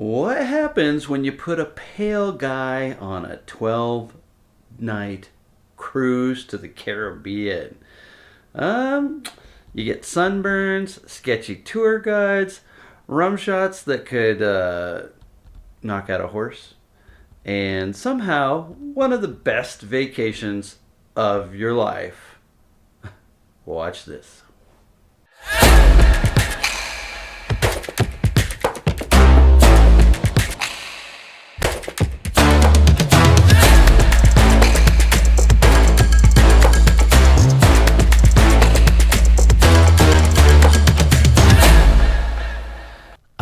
What happens when you put a pale guy on a 12-night cruise to the Caribbean? You get sunburns, sketchy tour guides, rum shots that could knock out a horse, and somehow one of the best vacations of your life. Watch this.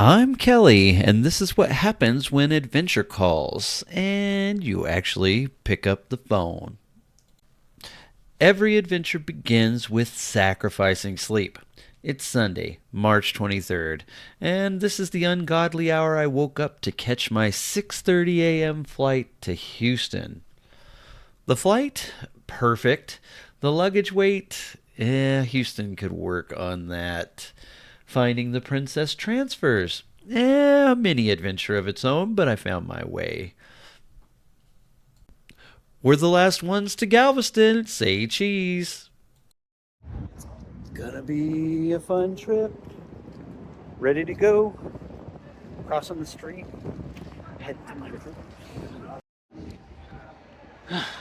I'm Kelly, and this is what happens when adventure calls, and you actually pick up the phone. Every adventure begins with sacrificing sleep. It's Sunday, March 23rd, and this is the ungodly hour I woke up to catch my 6:30 a.m. flight to Houston. The flight? Perfect. The luggage weight? Houston could work on that. Finding the princess transfers. A mini adventure of its own, but I found my way. We're the last ones to Galveston. Say cheese. It's gonna be a fun trip. Ready to go. Crossing the street. Heading to my room.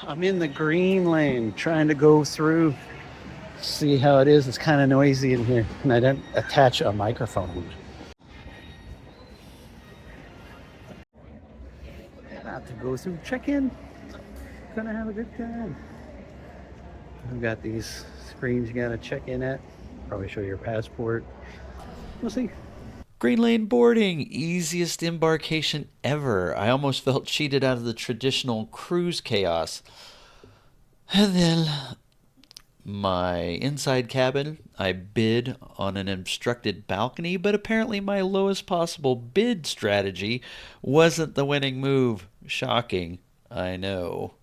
I'm in the green lane trying to go through. See how it is. It's kind of noisy in here, and I didn't attach a microphone. About to go through check-in. Gonna have a good time. I've got these screens you gotta check in at. Probably show your passport. We'll see. Green lane boarding, easiest embarkation ever. I almost felt cheated out of the traditional cruise chaos. And then my inside cabin, I bid on an obstructed balcony, but apparently my lowest possible bid strategy wasn't the winning move. Shocking, I know.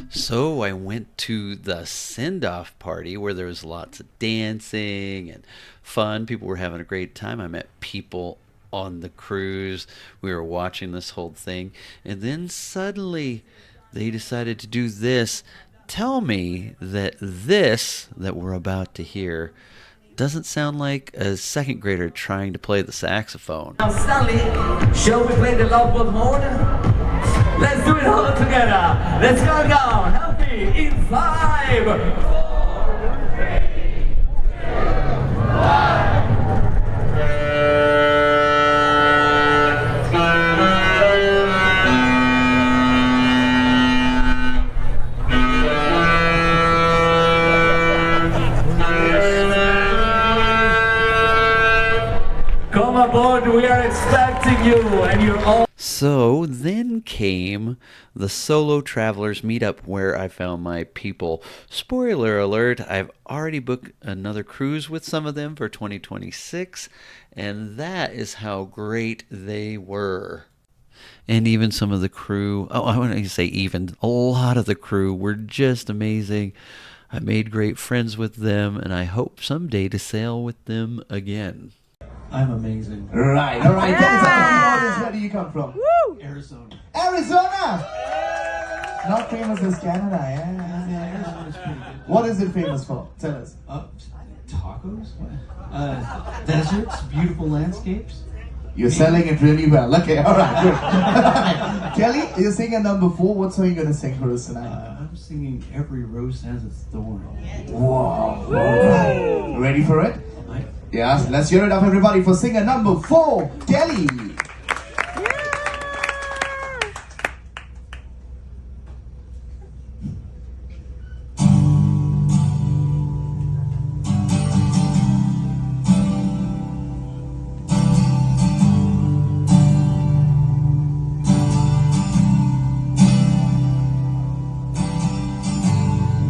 So I went to the send-off party where there was lots of dancing and fun. People were having a great time. I met people on the cruise. We were watching this whole thing. And then suddenly they decided to do this. Tell me that this that we're about to hear doesn't sound like a second grader trying to play the saxophone. Now Stanley, shall we play the love mode? Let's do it all together. Let's go down. Happy in 5, 4, 3, 2, 1. Come aboard, we are expecting you, and you're all. So then came the solo travelers meetup where I found my people. Spoiler alert, I've already booked another cruise with some of them for 2026, and that is how great they were. And even some of the crew, I want to say even, a lot of the crew were just amazing. I made great friends with them, and I hope someday to sail with them again. I'm amazing. Right, all right. Yeah. Where do you come from? Woo! Arizona. Arizona! Not famous as Canada, yeah. Arizona's pretty good. What is it famous for? Tell us. Tacos? Deserts, beautiful landscapes. You're selling it really well. Okay, all right, good. Kelly, you're singing number 4. What song are you going to sing for us tonight? I'm singing Every Rose Has Its Thorn. Wow. Right. Ready for it? Yes, let's hear it up, everybody, for singer number 4, Kelly.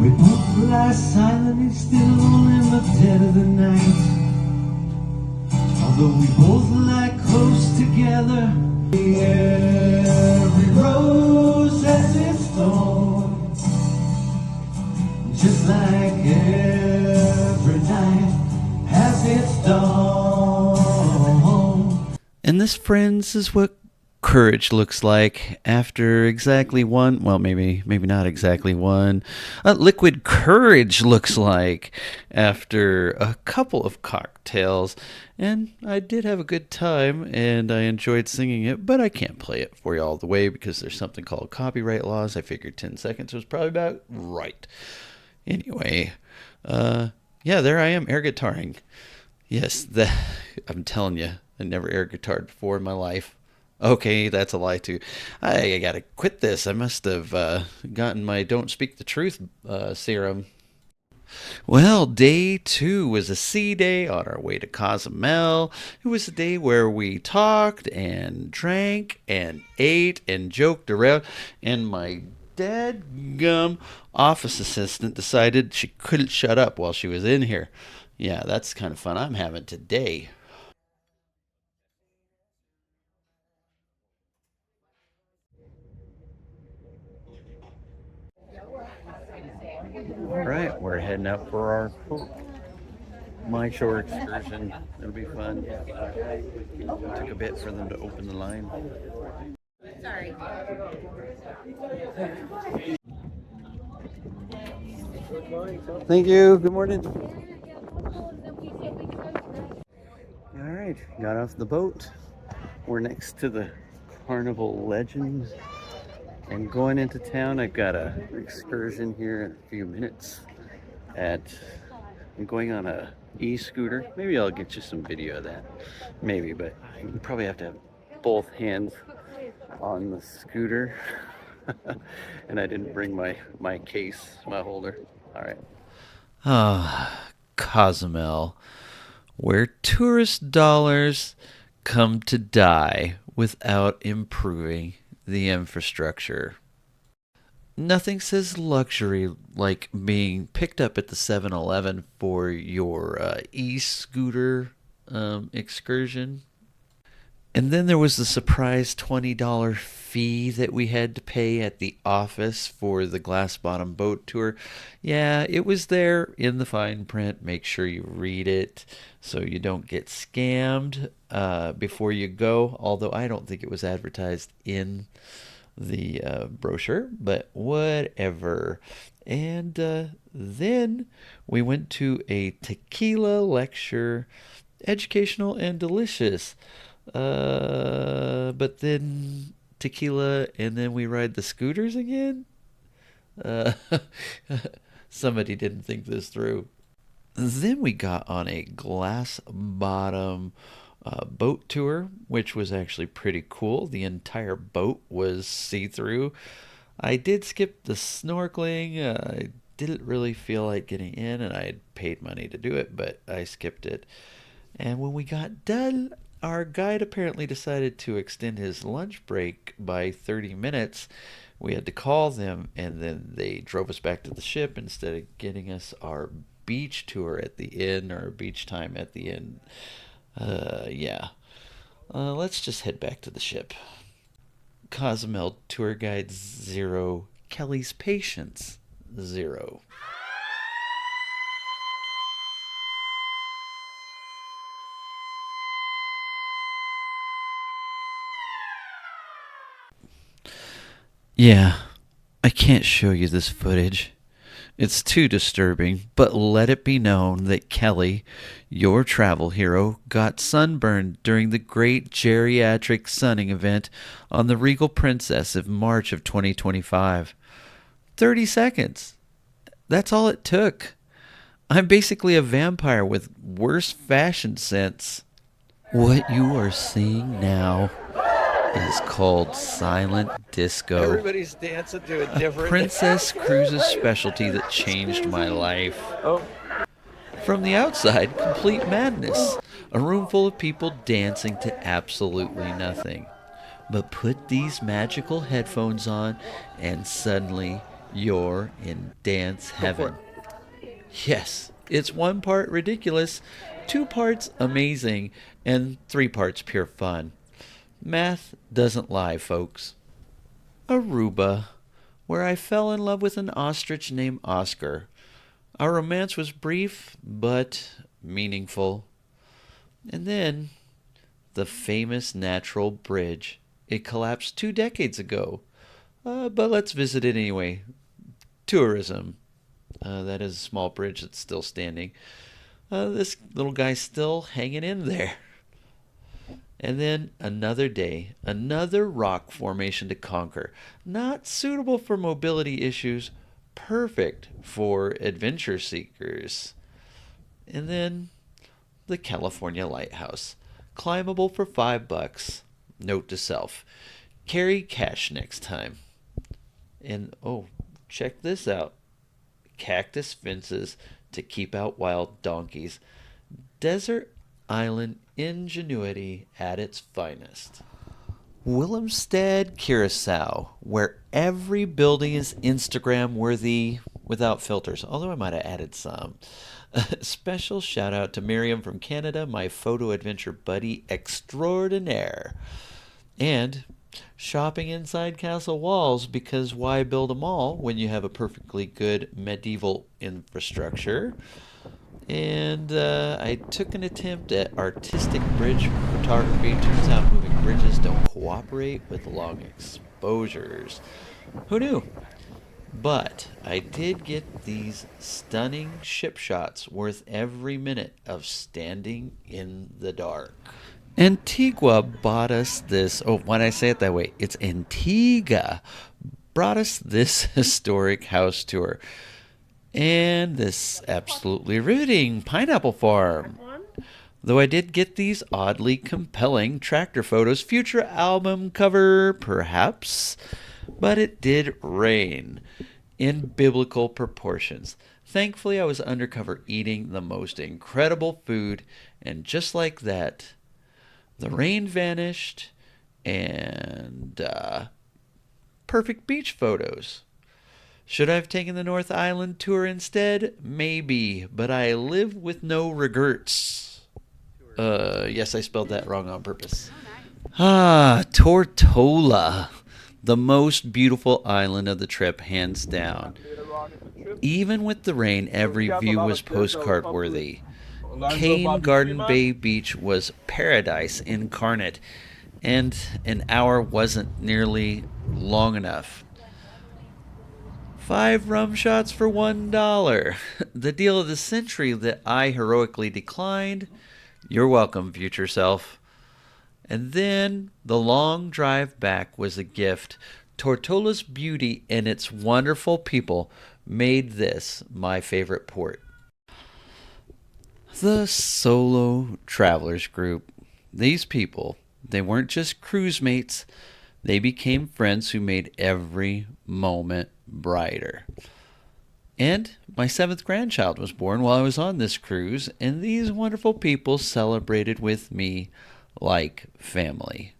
We both lie silently still in the dead of the night. Although we both lie close together, every rose has its thorn, just like every night has its dawn. And this, friends, is what courage looks like after exactly one, well, maybe not exactly one. Liquid courage looks like after a couple of cocktails. And I did have a good time, and I enjoyed singing it, but I can't play it for you all the way because there's something called copyright laws. I figured 10 seconds was probably about right. Anyway, yeah, there I am air guitaring. Yes, I'm telling you, I never air guitared before in my life. Okay, that's a lie too. I gotta quit this. I must have gotten my don't speak the truth serum. Well, day 2 was a sea day on our way to Cozumel. It was a day where we talked and drank and ate and joked around, and my dadgum office assistant decided she couldn't shut up while she was in here. Yeah, that's the kind of fun I'm having today. All right, we're heading out for our my shore excursion. It'll be fun. Took a bit for them to open the line. Sorry. Thank you. Good morning. All right, got off the boat. We're next to the Carnival Legends. And going into town, I've got an excursion here in a few minutes. I'm going on a e-scooter. Maybe I'll get you some video of that. Maybe, but you probably have to have both hands on the scooter. And I didn't bring my case, my holder. All right. Ah, Cozumel, where tourist dollars come to die without improving the infrastructure. Nothing says luxury like being picked up at the 7-Eleven for your e-scooter excursion. And then there was the surprise $20 fee that we had to pay at the office for the glass bottom boat tour. Yeah, it was there in the fine print. Make sure you read it so you don't get scammed before you go. Although I don't think it was advertised in the brochure, but whatever. And then we went to a tequila lecture, educational and delicious. But then tequila, and then we ride the scooters again. Somebody didn't think this through. Then we got on a glass bottom boat tour, which was actually pretty cool. The entire boat was see-through. I did skip the snorkeling. I didn't really feel like getting in, and I had paid money to do it, but I skipped it. And when we got done, our guide apparently decided to extend his lunch break by 30 minutes. We had to call them, and then they drove us back to the ship instead of getting us our beach tour at the end, or beach time at the end. Yeah. Let's just head back to the ship. Cozumel tour guide 0, Kelly's patience 0. Yeah, I can't show you this footage. It's too disturbing, but let it be known that Kelly, your travel hero, got sunburned during the great Geriatric Sunning Event on the Regal Princess of March of 2025. 30 seconds. That's all it took. I'm basically a vampire with worse fashion sense. What you are seeing now is called silent disco. Everybody's dancing to a different Princess Cruises specialty that changed my life. Oh. From the outside, complete madness. A room full of people dancing to absolutely nothing. But put these magical headphones on and suddenly you're in dance heaven. Yes, it's 1 part ridiculous, 2 parts amazing, and 3 parts pure fun. Math doesn't lie, folks. Aruba, where I fell in love with an ostrich named Oscar. Our romance was brief, but meaningful. And then the famous natural bridge. It collapsed 2 decades ago, but let's visit it anyway. Tourism. That is a small bridge that's still standing. This little guy's still hanging in there. And then another day, another rock formation to conquer. Not suitable for mobility issues, perfect for adventure seekers. And then the California Lighthouse. Climbable for $5. Note to self, carry cash next time. And oh, check this out. Cactus fences to keep out wild donkeys. Desert island ingenuity at its finest. Willemstad, Curacao, where every building is Instagram worthy without filters, although I might have added some. A special shout out to Miriam from Canada, my photo adventure buddy extraordinaire. And shopping inside castle walls, because why build a mall when you have a perfectly good medieval infrastructure? And I took an attempt at artistic bridge photography. Turns out moving bridges don't cooperate with long exposures. Who knew? But I did get these stunning ship shots worth every minute of standing in the dark. Antigua bought us this. Oh, why did I say it that way? It's Antigua. Brought us this historic house tour. And this absolutely riveting pineapple farm. Though I did get these oddly compelling tractor photos, future album cover perhaps, but it did rain in biblical proportions. Thankfully, I was undercover eating the most incredible food, and just like that, the rain vanished and perfect beach photos. Should I have taken the North Island tour instead? Maybe, but I live with no regrets. Yes, I spelled that wrong on purpose. Tortola, the most beautiful island of the trip, hands down. Even with the rain, every view was postcard worthy. Cane Garden Bay Beach was paradise incarnate, and an hour wasn't nearly long enough. 5 rum shots for $1. The deal of the century that I heroically declined. You're welcome, future self. And then the long drive back was a gift. Tortola's beauty and its wonderful people made this my favorite port. The Solo Travelers group. These people, they weren't just cruise mates. They became friends who made every moment brighter. And my 7th grandchild was born while I was on this cruise, and these wonderful people celebrated with me like family.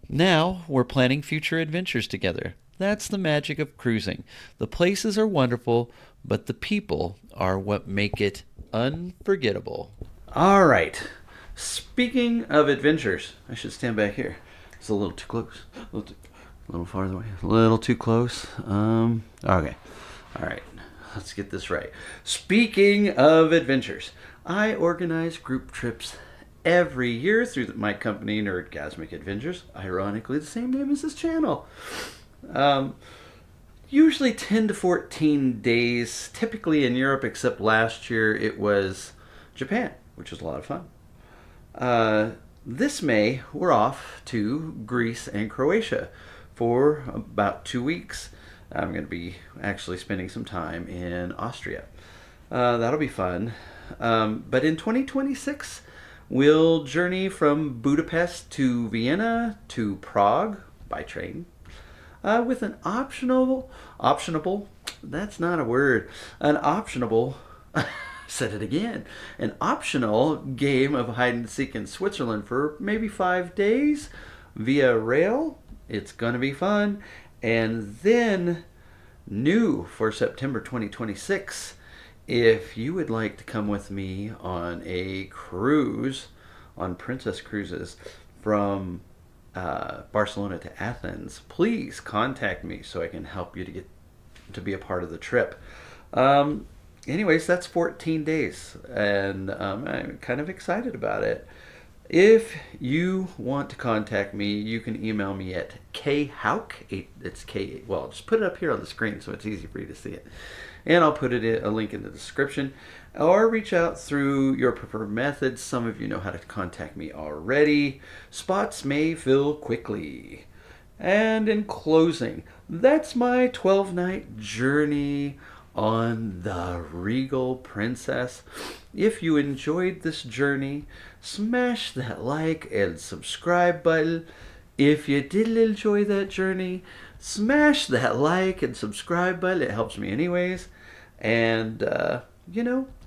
Now we're planning future adventures together. That's the magic of cruising. The places are wonderful, but the people are what make it unforgettable. All right. Speaking of adventures, I should stand back here. It's a little too close. A little farther away. A little too close. Okay. All right. Let's get this right. Speaking of adventures, I organize group trips every year through my company, Nerdgasmic Adventures. Ironically, the same name as this channel. Usually 10 to 14 days, typically in Europe, except last year it was Japan, which was a lot of fun. This May, we're off to Greece and Croatia for about 2 weeks. I'm going to be actually spending some time in Austria. That'll be fun. But in 2026, we'll journey from Budapest to Vienna to Prague by train. With an optionable, that's not a word, an optionable, said it again, an optional game of hide and seek in Switzerland for maybe 5 days via rail. It's going to be fun. And then new for September 2026, if you would like to come with me on a cruise on Princess Cruises from Barcelona to Athens, please contact me so I can help you to get to be a part of the trip. Anyways, that's 14 days, and I'm kind of excited about it. If you want to contact me, you can email me at khauk. It's K. Well, just put it up here on the screen so it's easy for you to see it, and I'll put a link in the description. Or reach out through your preferred methods. Some of you know how to contact me already. Spots may fill quickly. And in closing, that's my 12-night journey on the Regal Princess. If you enjoyed this journey, smash that like and subscribe button. If you didn't enjoy that journey, smash that like and subscribe button. It helps me anyways. And,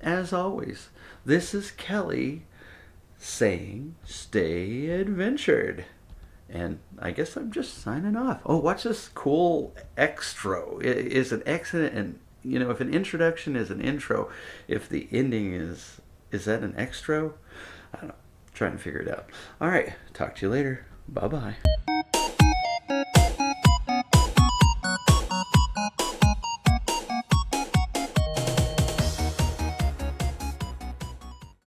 as always, this is Kelly saying stay adventured. And I guess I'm just signing off. Oh, watch this cool extra. It is an accident, and if an introduction is an intro, if the ending is that an extra? I don't know. I'm trying to figure it out. All right, talk to you later. Bye-bye.